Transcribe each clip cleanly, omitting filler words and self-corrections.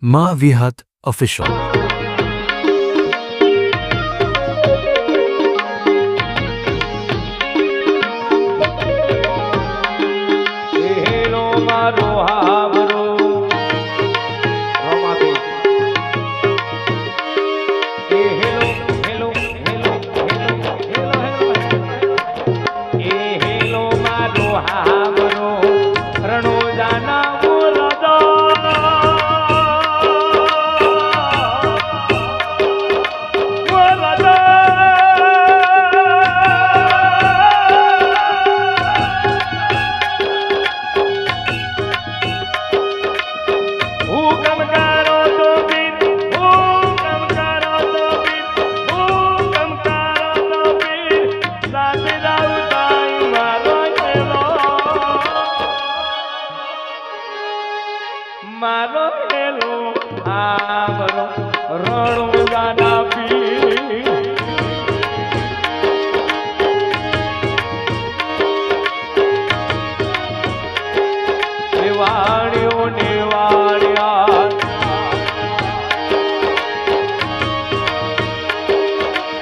Ma Vihat Official. મારો hello આમરો રણુદાના પી નિવાણ્યો નિવાણ્યા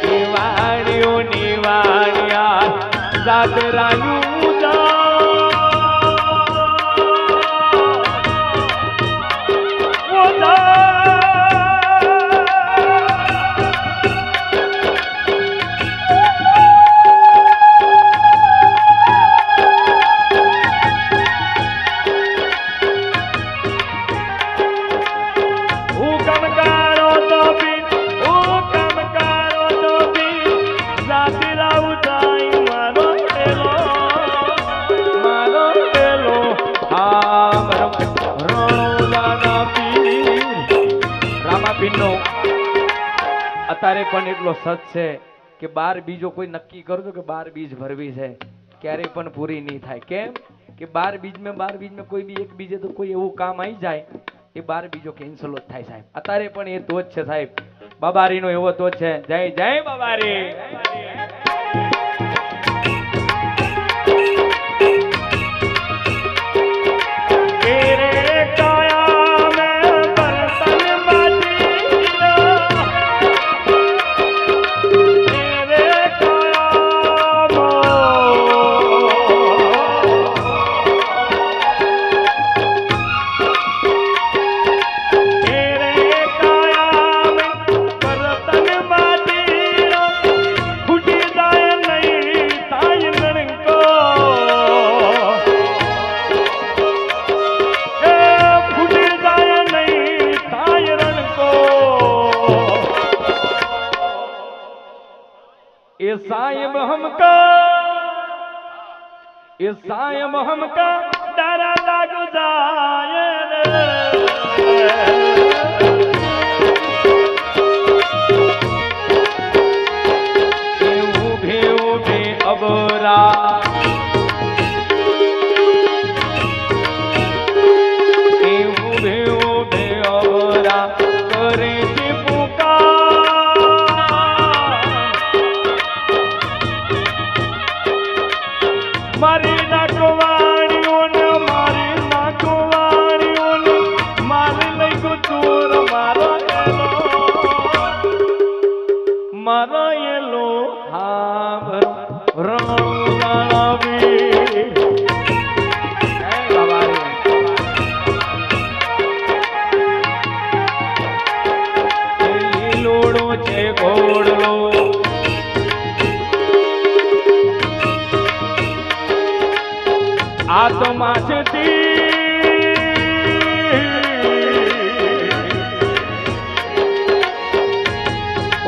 નિવાણ્યો નિવાણ્યા દાદરાયું અત્યારે પણ એટલો સચ છે કે 12 બીજો કોઈ નક્કી કરજો કે 12 બીજ ભરવી છે ક્યારે પણ પૂરી નહીં થાય કેમ કે 12 બીજ મેં કોઈ બી એક બીજે તો કોઈ એવું કામ આવી જાય એ 12 બીજો કેન્સલ જ થાય સાહેબ અત્યારે પણ એ તો જ છે સાહેબ બાબારીનો એવો તો છે જય જય બાબારી ये सायब हमका डरा लग जाए उभे उभे अबरा उभे उभे अबरा करे मारी नाकवाणियों ने मारी नहीं को चोर मारो ये लो हाँ रणुदाना भी लोड़ो छे घोड़ो आत्मा छती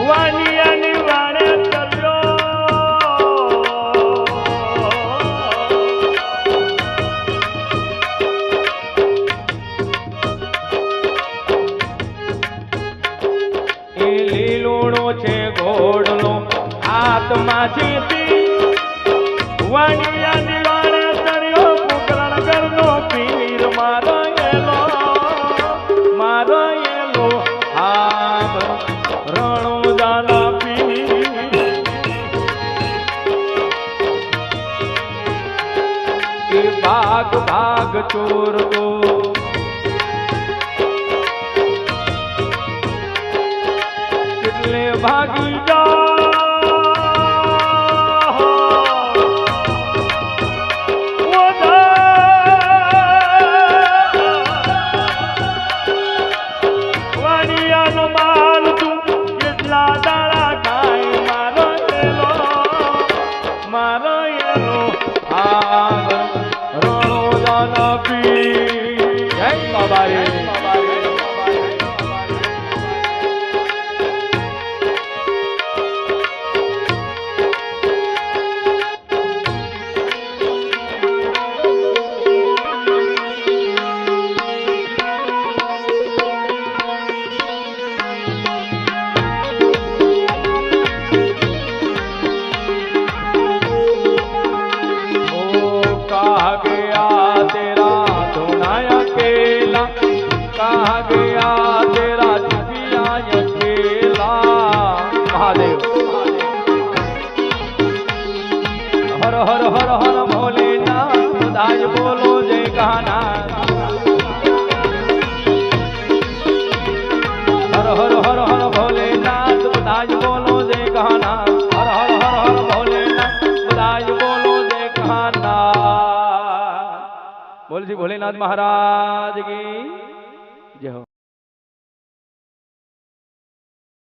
वाणिया निवाणे चलो ए लीलोड़ो छे घोड़लो आत्मा छती वाणिया निवाणे पीर मारो येलो हाथ रणुदाना पीर भाग भाग चोर को હર હર હર હર ભોલેનાથ બધાય બોલો જય ગહાનાથ હર હર હર હર ભોલેનાથ બધાય બોલો જય ગહાનાથ હર હર હર હર ભોલેનાથ બધાય બોલો જય ગહાનાથ બોલ શ્રી ભોલેનાથ મહારાજ કી